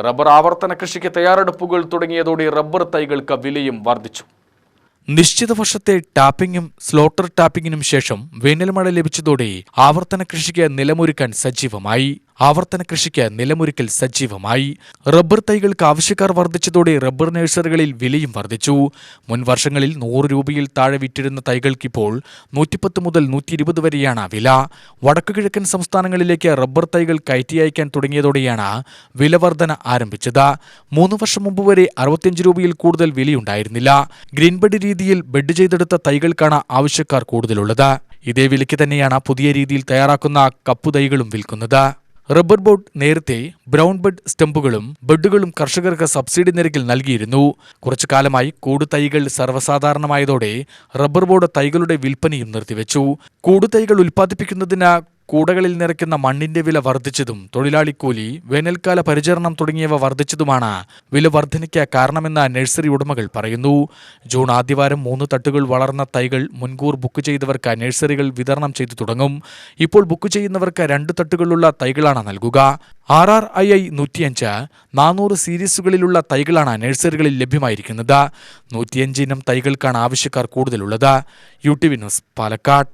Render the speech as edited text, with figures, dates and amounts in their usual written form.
Rubber ആവർത്തന കൃഷിക്ക് തയ്യാറെടുപ്പുകൾ തുടങ്ങിയതോടെ റബ്ബർ തൈകൾക്ക് വിലയും വർദ്ധിച്ചു. നിശ്ചിത വർഷത്തെ ടാപ്പിംഗും സ്ലോട്ടർ ടാപ്പിംഗിനും ശേഷം വേനൽ മഴ ലഭിച്ചതോടെ ആവർത്തന കൃഷിക്ക് നിലമൊരുക്കൽ സജീവമായി. റബ്ബർ തൈകൾക്ക് ആവശ്യക്കാർ വർദ്ധിച്ചതോടെ റബ്ബർ നഴ്സറികളിൽ വിലയും വർദ്ധിച്ചു. മുൻ വർഷങ്ങളിൽ 100 രൂപയിൽ താഴെ വിറ്റിരുന്ന തൈകൾക്കിപ്പോൾ 110 മുതൽ 120 വരെയാണ് വില. വടക്കുകിഴക്കൻ സംസ്ഥാനങ്ങളിലേക്ക് റബ്ബർ തൈകൾ കയറ്റി അയക്കാൻ തുടങ്ങിയതോടെയാണ് വില വർധന ആരംഭിച്ചത്. 3 വർഷം മുമ്പ് വരെ 65 രൂപയിൽ കൂടുതൽ വിലയുണ്ടായിരുന്നില്ല. ഗ്രീൻബെഡ് രീതിയിൽ ബെഡ് ചെയ്തെടുത്ത തൈകൾക്കാണ് ആവശ്യക്കാർ കൂടുതലുള്ളത്. ഇതേ വിലയ്ക്ക് തന്നെയാണ് പുതിയ രീതിയിൽ തയ്യാറാക്കുന്ന കപ്പുതൈകളും വിൽക്കുന്നത്. റബ്ബർ ബോർഡ് നേരത്തെ ബ്രൗൺ ബെഡ് സ്റ്റമ്പുകളും ബെഡുകളും കർഷകർക്ക് സബ്സിഡി നിരക്കിൽ നൽകിയിരുന്നു. കുറച്ചു കാലമായി കൂടുതൈകൾ സർവ്വസാധാരണമായതോടെ റബ്ബർ ബോർഡ് തൈകളുടെ വിൽപ്പനയും നിർത്തിവെച്ചു. കൂടുതൈകൾ ഉൽപ്പാദിപ്പിക്കുന്നതിന് കൂടകളിൽ നിറയ്ക്കുന്ന മണ്ണിന്റെ വില വർദ്ധിച്ചതും തൊഴിലാളിക്കൂലി, വേനൽക്കാല പരിചരണം തുടങ്ങിയവ വർദ്ധിച്ചതുമാണ് വില വർധനയ്ക്ക് കാരണമെന്ന് നഴ്സറി ഉടമകൾ പറയുന്നു. ജൂൺ ആദ്യവാരം 3 തട്ടുകൾ വളർന്ന തൈകൾ മുൻകൂർ ബുക്ക് ചെയ്തവർക്ക് നഴ്സറികൾ വിതരണം ചെയ്തു തുടങ്ങും. ഇപ്പോൾ ബുക്ക് ചെയ്യുന്നവർക്ക് 2 തട്ടുകളുള്ള തൈകളാണ് നൽകുക. RRII 105, 400 സീരീസുകളിലുള്ള തൈകളാണ് നഴ്സറികളിൽ ലഭ്യമായിരിക്കുന്നത്. 105 ഇനം തൈകൾക്കാണ് ആവശ്യക്കാർ കൂടുതലുള്ളത്. UTV news, Palakkad.